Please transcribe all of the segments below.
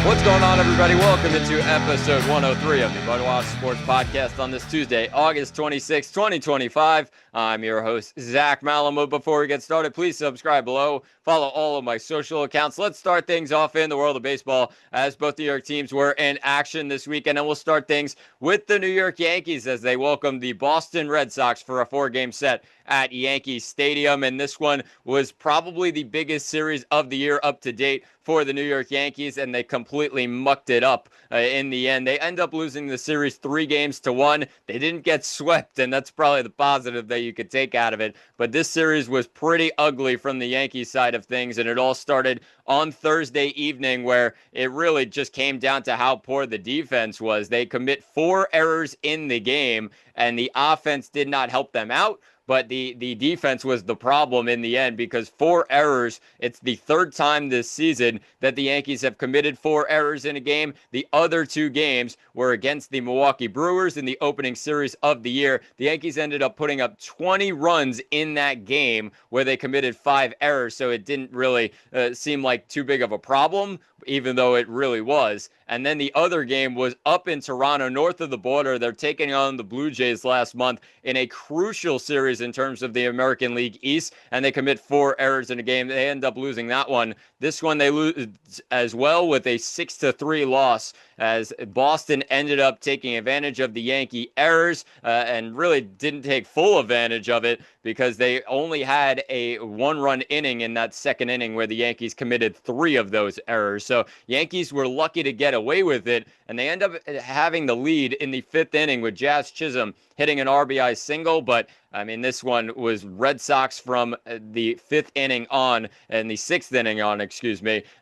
What's going on, everybody? Welcome into episode 103 of the MudWatch Sports Podcast on this Tuesday, August 26, 2025. I'm your host, Zach Malamud. Before we get started, please subscribe below. Follow all of my social accounts. Let's start things off in the world of baseball as both New York teams were in action this weekend. And we'll start things with the New York Yankees as they welcome the Boston Red Sox for a 4-game set at Yankee Stadium. And this one was probably the biggest series of the year up to date for the New York Yankees, and they completely mucked it up in the end. They end up losing the series 3-1. They didn't get swept, and that's probably the positive that you could take out of it. But this series was pretty ugly from the Yankees side of things, and it all started on Thursday evening where it really just came down to how poor the defense was. They commit 4 errors in the game, and the offense did not help them out. But the defense was the problem in the end because 4 errors, it's the third time this season that the Yankees have committed 4 errors in a game. The other 2 games were against the Milwaukee Brewers in the opening series of the year. The Yankees ended up putting up 20 runs in that game where they committed 5 errors, so it didn't really seem like too big of a problem, even though it really was. And then the other game was up in Toronto, north of the border. They're taking on the Blue Jays last month in a crucial series in terms of the American League East, and they commit 4 errors in a game. They end up losing that one. This one they lose as well with a 6-3 loss as Boston ended up taking advantage of the Yankee errors and really didn't take full advantage of it because they only had a 1-run inning in that second inning where the Yankees committed 3 of those errors. So Yankees were lucky to get away with it, and they end up having the lead in the 5th inning with Jazz Chisholm hitting an RBI single. But I mean, this one was Red Sox from the 5th inning on, and the 6th inning on,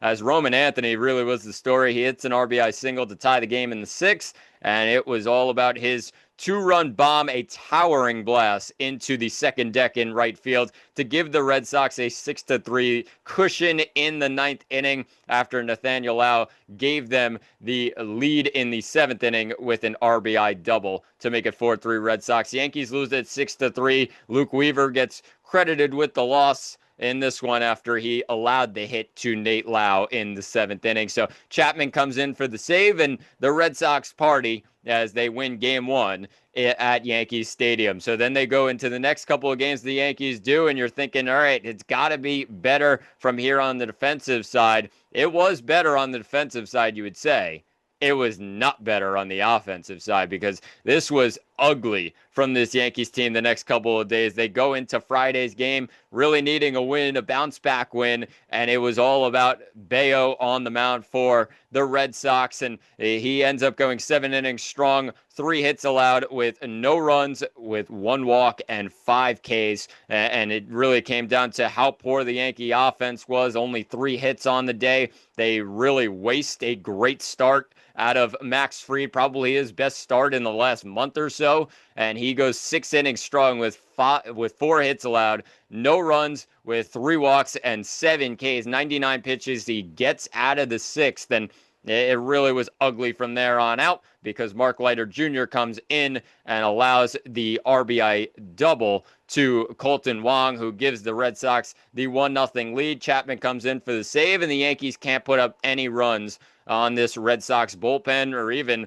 as Roman Anthony really was the story. He hits an RBI single to tie the game in the 6th, and it was all about his 2-run bomb, a towering blast into the second deck in right field to give the Red Sox a 6-3 cushion in the 9th inning after Nathaniel Lau gave them the lead in the 7th inning with an RBI double to make it 4-3 Red Sox. Yankees lose it 6-3. Luke Weaver gets credited with the loss in this one after he allowed the hit to Nate Lau in the 7th inning. So Chapman comes in for the save, and the Red Sox party as they win game 1 at Yankee Stadium. So then they go into the next couple of games the Yankees do, and you're thinking, all right, it's got to be better from here on the defensive side. It was better on the defensive side, you would say. It was not better on the offensive side because this was ugly from this Yankees team the next couple of days. They go into Friday's game really needing a win, a bounce-back win, and it was all about Bayo on the mound for the Red Sox, and he ends up going 7 innings strong, 3 hits allowed with no runs, with 1 walk and 5 Ks, and it really came down to how poor the Yankee offense was. Only 3 hits on the day. They really waste a great start out of Max Fried, probably his best start in the last month or so, and he goes 6 innings strong with 4 hits allowed, no runs, with 3 walks and 7 Ks, 99 pitches. He gets out of the 6th, and it really was ugly from there on out because Mark Leiter Jr. comes in and allows the RBI double to Colton Wong, who gives the Red Sox the 1-0 lead. Chapman comes in for the save, and the Yankees can't put up any runs on this Red Sox bullpen, or even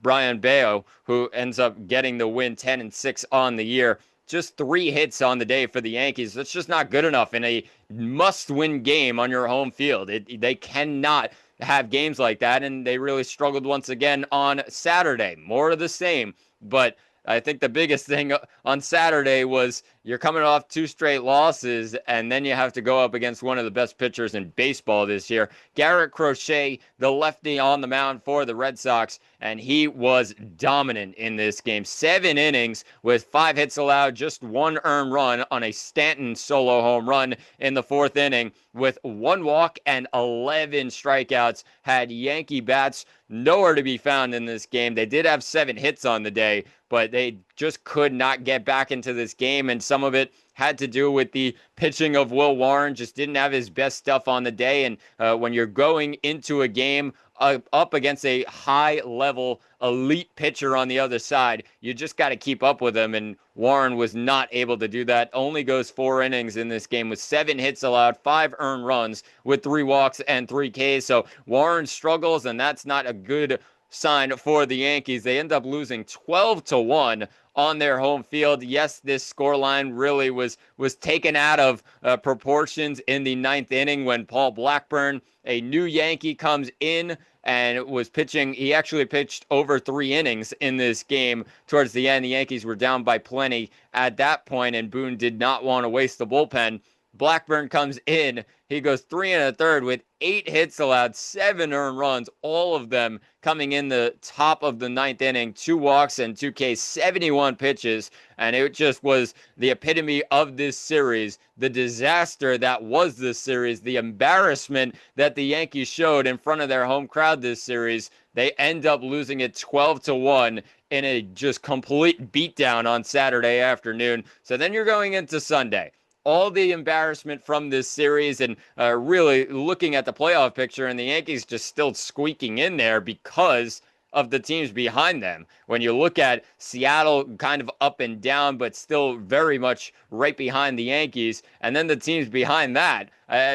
Brian Bayo, who ends up getting the win 10-6 on the year. Just 3 hits on the day for the Yankees. That's just not good enough in a must-win game on your home field. They cannot have games like that, and they really struggled once again on Saturday. More of the same, but I think the biggest thing on Saturday was you're coming off 2 straight losses, and then you have to go up against one of the best pitchers in baseball this year. Garrett Crochet, the lefty on the mound for the Red Sox, and he was dominant in this game. 7 innings with 5 hits allowed, just 1 earned run on a Stanton solo home run in the 4th inning with 1 walk and 11 strikeouts. Had Yankee bats nowhere to be found in this game. They did have 7 hits on the day, but they just could not get back into this game, and some of it had to do with the pitching of Will Warren. Just didn't have his best stuff on the day. And when you're going into a game up against a high-level elite pitcher on the other side, you just got to keep up with him. And Warren was not able to do that. Only goes 4 innings in this game with 7 hits allowed, 5 earned runs with 3 walks and 3 Ks. So Warren struggles, and that's not a good sign for the Yankees. They end up losing 12-1 on their home field. Yes, this scoreline really was taken out of proportions in the 9th inning when Paul Blackburn, a new Yankee, comes in and was pitching. He actually pitched over 3 innings in this game. Towards the end, the Yankees were down by plenty at that point, and Boone did not want to waste the bullpen. Blackburn comes in. He goes 3 1/3 with 8 hits allowed, 7 earned runs, all of them coming in the top of the 9th inning, 2 walks and 2 Ks, 71 pitches. And it just was the epitome of this series, the disaster that was this series, the embarrassment that the Yankees showed in front of their home crowd this series. They end up losing it 12-1 in a just complete beatdown on Saturday afternoon. So then you're going into Sunday. All the embarrassment from this series and really looking at the playoff picture, and the Yankees just still squeaking in there because of the teams behind them. When you look at Seattle kind of up and down, but still very much right behind the Yankees, and then the teams behind that,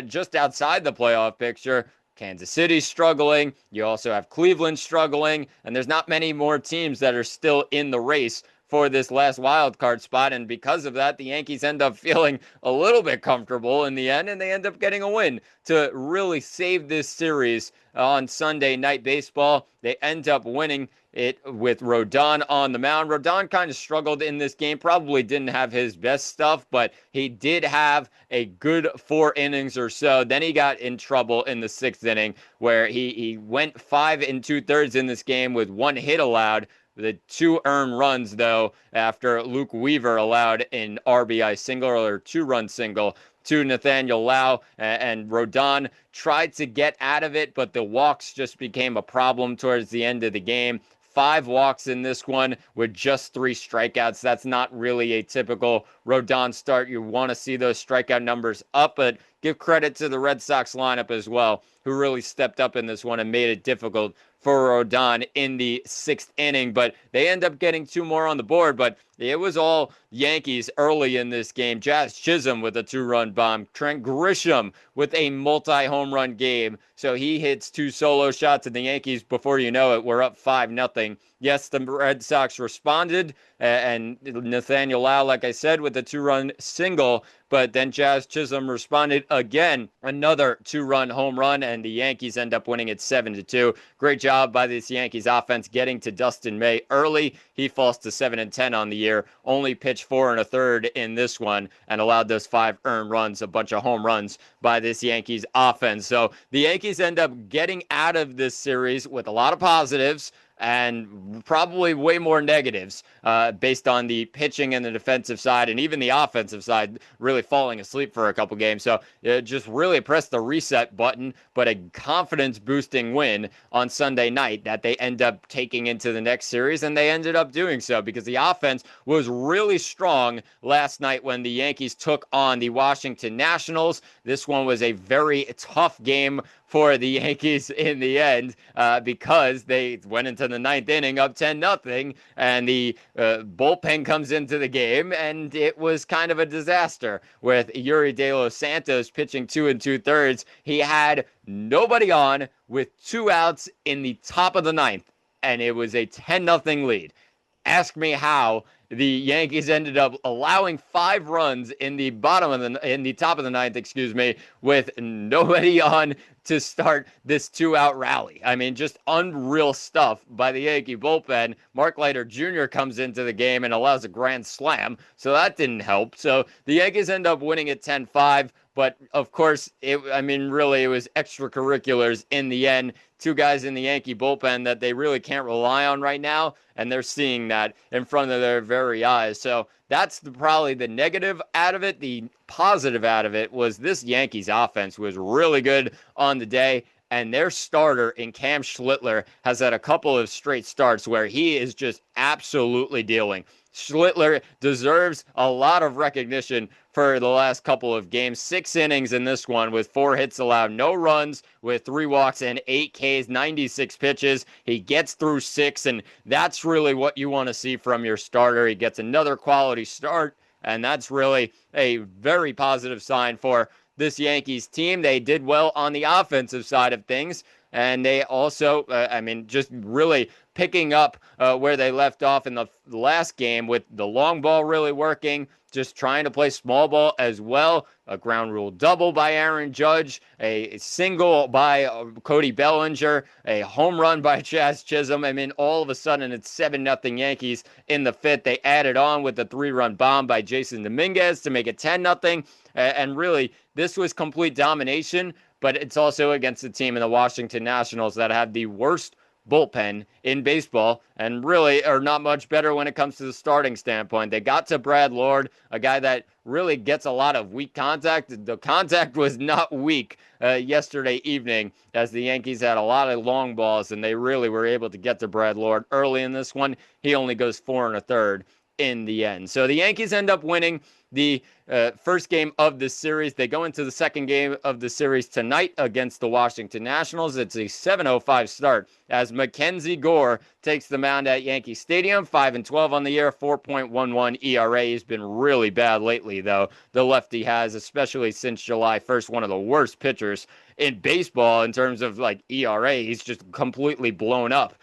just outside the playoff picture, Kansas City struggling. You also have Cleveland struggling, and there's not many more teams that are still in the race for this last wild card spot. And because of that, the Yankees end up feeling a little bit comfortable in the end, and they end up getting a win to really save this series on Sunday Night Baseball. They end up winning it with Rodon on the mound. Rodon kind of struggled in this game, probably didn't have his best stuff, but he did have a good 4 innings or so. Then he got in trouble in the 6th inning where he went 5 2/3 in this game with 1 hit allowed. The 2 earned runs, though, after Luke Weaver allowed an RBI single or 2-run single to Nathaniel Lau, and Rodon tried to get out of it, but the walks just became a problem towards the end of the game. 5 walks in this one with just 3 strikeouts. That's not really a typical Rodon start. You want to see those strikeout numbers up, but give credit to the Red Sox lineup as well, who really stepped up in this one and made it difficult for Rodon in the 6th inning. But they end up getting 2 more on the board, but it was all Yankees early in this game. Jazz Chisholm with a 2-run bomb. Trent Grisham with a multi-home run game. So he hits 2 solo shots, and the Yankees, before you know it, were up 5-0. Yes, the Red Sox responded, and Nathaniel Lau, like I said, with a 2-run single, but then Jazz Chisholm responded again, another 2-run home run, and the Yankees end up winning it 7-2. Great job by this Yankees offense getting to Dustin May early. He falls to 7-10 on the year, only pitched 4 1/3 in this one, and allowed those 5 earned runs, a bunch of home runs by this Yankees offense. So the Yankees end up getting out of this series with a lot of positives and probably way more negatives based on the pitching and the defensive side, and even the offensive side really falling asleep for a couple games. So just really press the reset button, but a confidence-boosting win on Sunday night that they end up taking into the next series, and they ended up doing so because the offense was really strong last night when the Yankees took on the Washington Nationals. This one was a very tough game for the Yankees in the end because they went into the 9th inning up 10-0, and the bullpen comes into the game, and it was kind of a disaster with Yuri De Los Santos pitching 2 2/3. He had nobody on with 2 outs in the top of the 9th, and it was a 10-0 lead. Ask me how the Yankees ended up allowing 5 runs in the top of the 9th, with nobody on to start this 2-out rally. I mean, just unreal stuff by the Yankee bullpen. Mark Leiter Jr. comes into the game and allows a grand slam, so that didn't help. So the Yankees end up winning it 10-5. But, of course, it was extracurriculars in the end. 2 guys in the Yankee bullpen that they really can't rely on right now, and they're seeing that in front of their very eyes. So that's probably the negative out of it. The positive out of it was this Yankees offense was really good on the day, and their starter in Cam Schlittler has had a couple of straight starts where he is just absolutely dealing. Schlittler deserves a lot of recognition for the last couple of games. 6 innings in this one with 4 hits allowed, no runs, with 3 walks and 8 Ks, 96 pitches. He gets through 6, and that's really what you want to see from your starter. He gets another quality start, and that's really a very positive sign for this Yankees team. They did well on the offensive side of things, and they also, just really picking up where they left off in the last game with the long ball really working, just trying to play small ball as well. A ground rule double by Aaron Judge, a single by Cody Bellinger, a home run by Chaz Chisholm. All of a sudden it's 7-0 Yankees in the 5th. They added on with the 3-run bomb by Jason Dominguez to make it 10-0. And really, this was complete domination, but it's also against a team in the Washington Nationals that have the worst bullpen in baseball and really are not much better when it comes to the starting standpoint. They got to Brad Lord, a guy that really gets a lot of weak contact. The contact was not weak yesterday evening, as the Yankees had a lot of long balls and they really were able to get to Brad Lord early in this one. He only goes 4 1/3 in the end. So the Yankees end up winning the first game of the series. They go into the second game of the series tonight against the Washington Nationals. It's a 7:05 start as Mackenzie Gore takes the mound at Yankee Stadium. 5-12 on the year, 4.11 ERA. He's been really bad lately, though. The lefty has, especially since July 1st, one of the worst pitchers in baseball in terms of ERA. He's just completely blown up.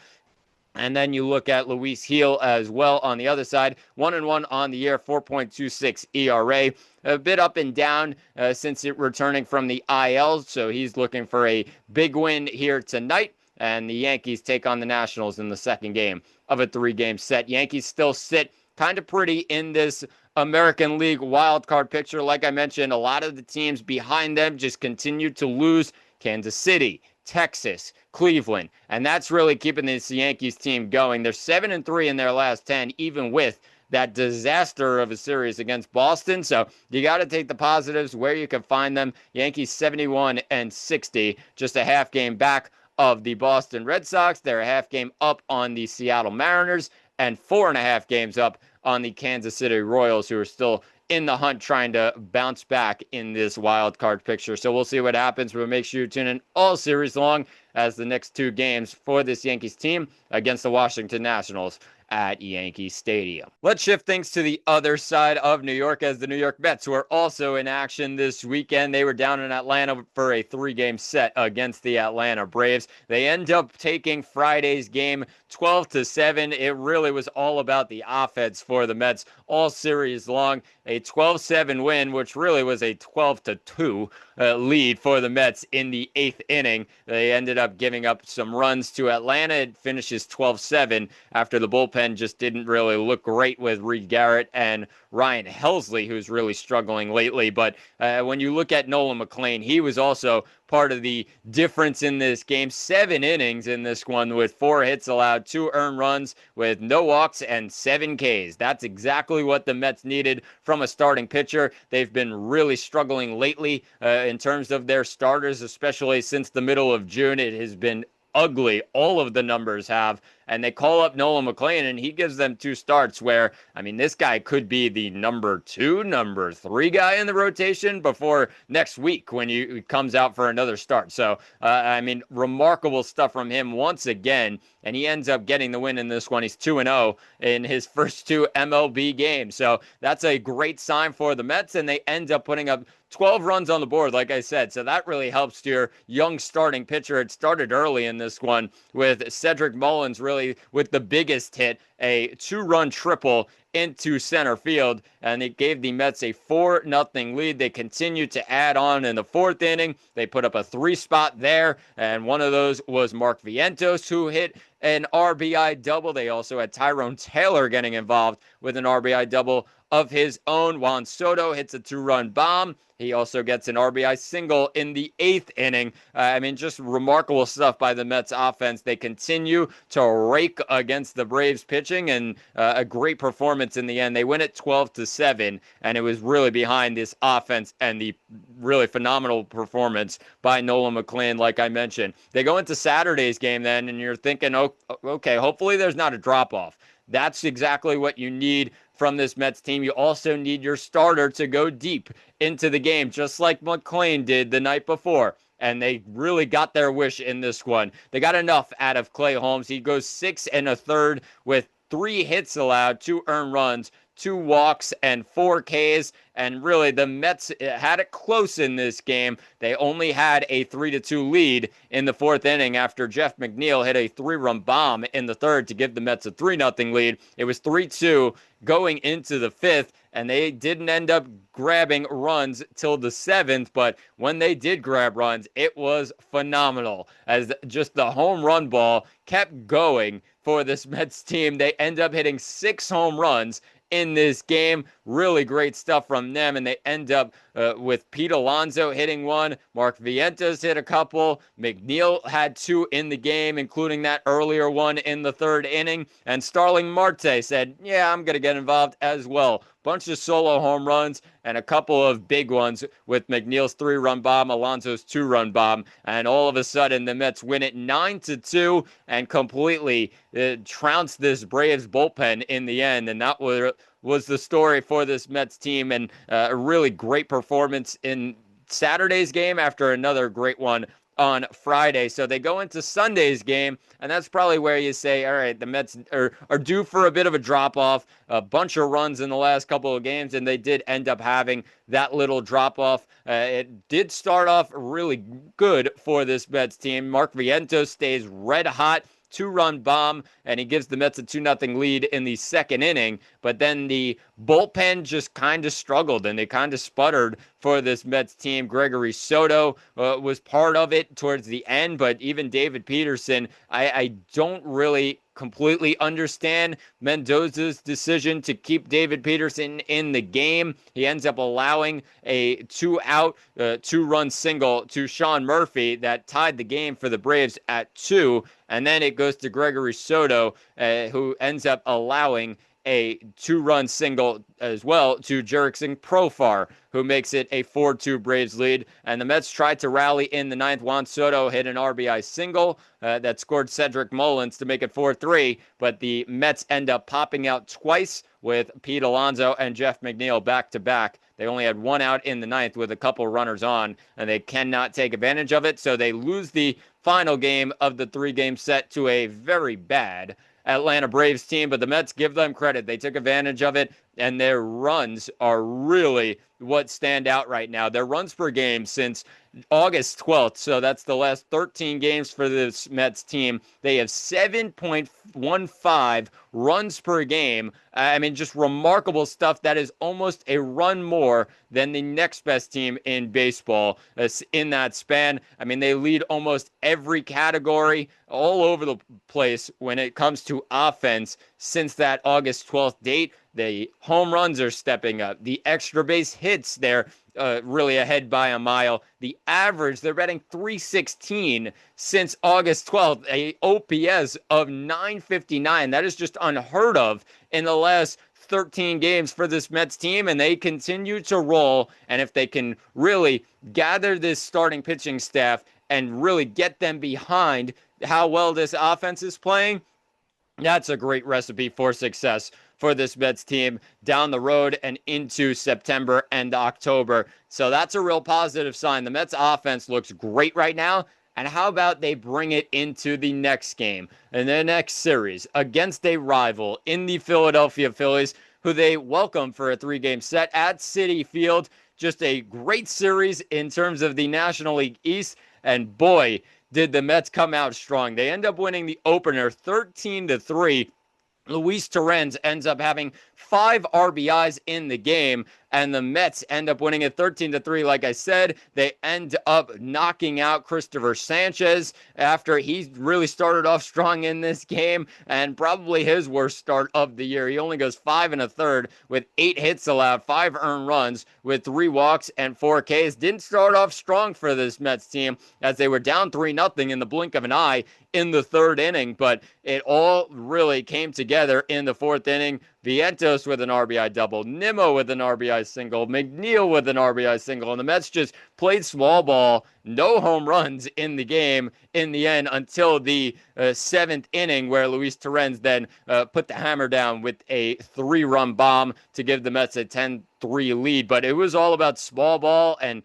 And then you look at Luis Gil as well on the other side. 1-1 on the year, 4.26 ERA. A bit up and down since returning from the IL. So he's looking for a big win here tonight. And the Yankees take on the Nationals in the second game of a 3-game set. Yankees still sit kind of pretty in this American League wildcard picture. Like I mentioned, a lot of the teams behind them just continue to lose. Kansas City, Texas, Cleveland, and that's really keeping this Yankees team going. They're 7-3 in their last 10, even with that disaster of a series against Boston. So you got to take the positives where you can find them. Yankees 71-60, just a half game back of the Boston Red Sox. They're a half game up on the Seattle Mariners and 4.5 games up on the Kansas City Royals, who are still in the hunt trying to bounce back in this wild card picture. So we'll see what happens. We'll make sure you tune in all series long as the next 2 games for this Yankees team against the Washington Nationals at Yankee Stadium. Let's shift things to the other side of New York, as the New York Mets, who are also in action this weekend. They were down in Atlanta for a 3-game set against the Atlanta Braves. They end up taking Friday's game 12-7. It really was all about the offense for the Mets all series long. A 12-7 win, which really was a 12-2 lead for the Mets in the 8th inning. They ended up giving up some runs to Atlanta. It finishes 12-7 after the bullpen just didn't really look great with Reed Garrett and Ryan Helsley, who's really struggling lately. But when you look at Nolan McLean, he was also part of the difference in this game. 7 innings in this one with 4 hits allowed, 2 earned runs with no walks and 7 Ks. That's exactly what the Mets needed from a starting pitcher. They've been really struggling lately in terms of their starters, especially since the middle of June. It has been ugly. All of the numbers have. And they call up Nolan McLean, and he gives them 2 starts where, this guy could be the number 2, number 3 guy in the rotation before next week when he comes out for another start. So, remarkable stuff from him once again, and he ends up getting the win in this one. He's 2-0 in his first 2 MLB games. So that's a great sign for the Mets, and they end up putting up 12 runs on the board, like I said. So that really helps your young starting pitcher. It started early in this one with Cedric Mullins really with the biggest hit, a 2-run triple into center field, and it gave the Mets a 4-0 lead. They continued to add on in the 4th inning. They put up a 3-spot there, and one of those was Mark Vientos, who hit an RBI double. They also had Tyrone Taylor getting involved with an RBI double of his own. Juan Soto hits a 2-run bomb. He also gets an RBI single in the 8th inning. Just remarkable stuff by the Mets offense. They continue to rake against the Braves pitching, and a great performance in the end. They win it 12-7, and it was really behind this offense and the really phenomenal performance by Nolan McLean, like I mentioned. They go into Saturday's game then, and you're thinking, oh, okay, hopefully there's not a drop-off. That's exactly what you need from this Mets team. You also need your starter to go deep into the game, just like McClain did the night before. And they really got their wish in this one. They got enough out of Clay Holmes. He goes 6 1/3 with 3 hits allowed, 2 earned runs, 2 walks, and 4 Ks. And really, the Mets had it close in this game. They only had a 3-2 lead in the 4th inning after Jeff McNeil hit a 3-run bomb in the 3rd to give the Mets a 3-0 lead. It was 3-2 going into the 5th, and they didn't end up grabbing runs till the 7th, but when they did grab runs, it was phenomenal as just the home run ball kept going for this Mets team. They end up hitting 6 home runs in this game. Really great stuff from them, and they end up with Pete Alonso hitting one. Mark Vientos hit a couple. McNeil had 2 in the game, including that earlier one in the 3rd inning. And Starling Marte said, yeah, I'm going to get involved as well. Bunch of solo home runs and a couple of big ones with McNeil's 3-run bomb, Alonso's 2-run bomb. And all of a sudden, the Mets win it 9-2 and completely trounced this Braves bullpen in the end. And that was the story for this Mets team, and a really great performance in Saturday's game after another great one on Friday. So they go into Sunday's game, and that's probably where you say, all right, the Mets are due for a bit of a drop-off, a bunch of runs in the last couple of games, and they did end up having that little drop-off. It did start off really good for this Mets team. Mark Vientos stays red hot, 2-run bomb, and he gives the Mets a 2-0 lead in the 2nd inning. But then the bullpen just kind of struggled, and they kind of sputtered for this Mets team. Gregory Soto was part of it towards the end, but even David Peterson, I don't really completely understand Mendoza's decision to keep David Peterson in the game. He ends up allowing a 2-out, 2-run single to Sean Murphy that tied the game for the Braves at 2. And then it goes to Gregory Soto, who ends up allowing a 2-run single as well to Jurickson Profar, who makes it a 4-2 Braves lead. And the Mets tried to rally in the 9th. Juan Soto hit an RBI single that scored Cedric Mullins to make it 4-3, but the Mets end up popping out twice with Pete Alonso and Jeff McNeil back-to-back. They only had 1 out in the 9th with a couple runners on, and they cannot take advantage of it, so they lose the final game of the 3-game set to a very bad Atlanta Braves team, but the Mets, give them credit. They took advantage of it, and their runs are really what stand out right now. Their runs per game since August 12th, so that's the last 13 games for this Mets team. They have 7.15 runs per game. I mean, just remarkable stuff. That is almost a run more than the next best team in baseball in that span. I mean, they lead almost every category all over the place when it comes to offense since that August 12th date. The home runs are stepping up. The extra base hits, they're really ahead by a mile. The average, they're batting .316 since August 12th, a OPS of .959. That is just unheard of in the last 13 games for this Mets team, and they continue to roll. And if they can really gather this starting pitching staff and really get them behind how well this offense is playing, that's a great recipe for success for this Mets team down the road and into September and October. So that's a real positive sign. The Mets offense looks great right now. And how about they bring it into the next game, in the next series, against a rival in the Philadelphia Phillies, who they welcome for a 3-game set at Citi Field. Just a great series in terms of the National League East. And boy, did the Mets come out strong. They end up winning the opener 13-3. Luis Torrens ends up having 5 RBIs in the game, and the Mets end up winning it 13-3. Like I said, they end up knocking out Christopher Sanchez after he really started off strong in this game, and probably his worst start of the year. He only goes 5 1/3 with 8 hits allowed, 5 earned runs with 3 walks and 4 Ks. Didn't start off strong for this Mets team as they were down 3-0 in the blink of an eye in the 3rd inning, but it all really came together in the 4th inning. Vientos with an RBI double, Nimmo with an RBI single, McNeil with an RBI single, and the Mets just played small ball, no home runs in the game in the end until the seventh inning, where Luis Torrens then put the hammer down with a 3-run bomb to give the Mets a 10-3 lead. But it was all about small ball and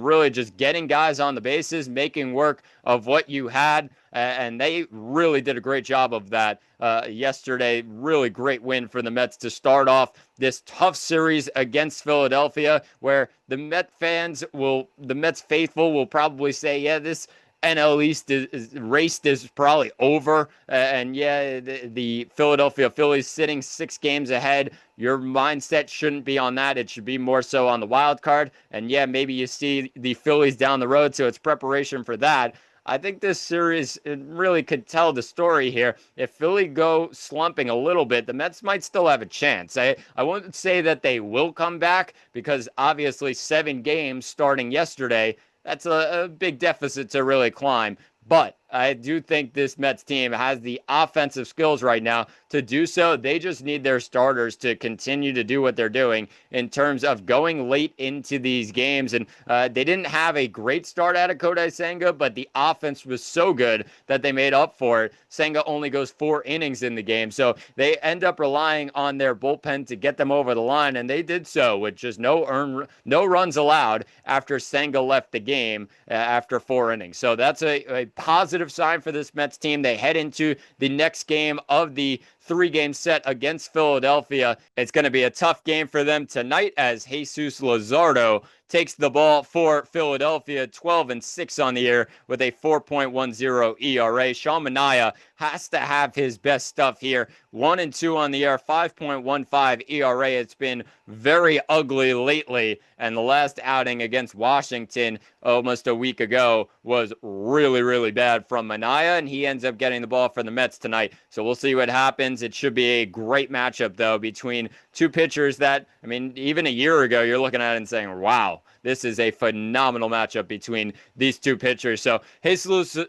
really just getting guys on the bases, making work of what you had. And they really did a great job of that yesterday. Really great win for the Mets to start off this tough series against Philadelphia, where the Mets faithful will probably say, yeah, this NL East race is probably over. And yeah, the Philadelphia Phillies sitting 6 games ahead. Your mindset shouldn't be on that. It should be more so on the wild card. And yeah, maybe you see the Phillies down the road, so it's preparation for that. I think this series really could tell the story here. If Philly go slumping a little bit, the Mets might still have a chance. I won't say that they will come back, because obviously 7 games starting yesterday, that's a big deficit to really climb. But I do think this Mets team has the offensive skills right now to do so. They just need their starters to continue to do what they're doing in terms of going late into these games. And they didn't have a great start out of Kodai Senga, but the offense was so good that they made up for it. Senga only goes 4 innings in the game, so they end up relying on their bullpen to get them over the line, and they did so with just no runs allowed after Senga left the game after 4 innings. So that's a positive sign for this Mets team. They head into the next game of the 3-game set against Philadelphia. It's going to be a tough game for them tonight, as Jesus Luzardo takes the ball for Philadelphia, 12-6 on the year with a 4.10 ERA. Sean Manaea has to have his best stuff here. 1-2 on the year, 5.15 ERA. It's been very ugly lately, and the last outing against Washington almost a week ago was really, really bad from Manaea, and he ends up getting the ball for the Mets tonight. So we'll see what happens. It should be a great matchup, though, between two pitchers that, I mean, even a year ago, you're looking at it and saying, wow, this is a phenomenal matchup between these two pitchers. So Jesus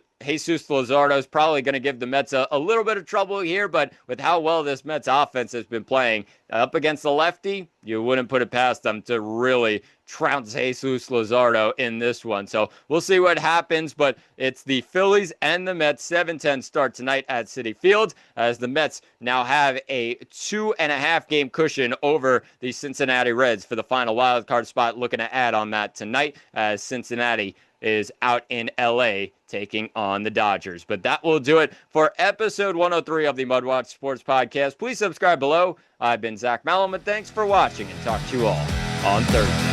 Luzardo is probably going to give the Mets a little bit of trouble here, but with how well this Mets offense has been playing up against the lefty, you wouldn't put it past them to really trounce Jesus Luzardo in this one. So we'll see what happens, but it's the Phillies and the Mets 7-10 start tonight at Citi Field, as the Mets now have a 2.5 game cushion over the Cincinnati Reds for the final wild card spot. Looking to add on that tonight, as Cincinnati is out in LA taking on the Dodgers. But that will do it for episode 103 of the MudWatch Sports Podcast. Please subscribe below. I've been Zach Malum, and thanks for watching, and talk to you all on Thursday.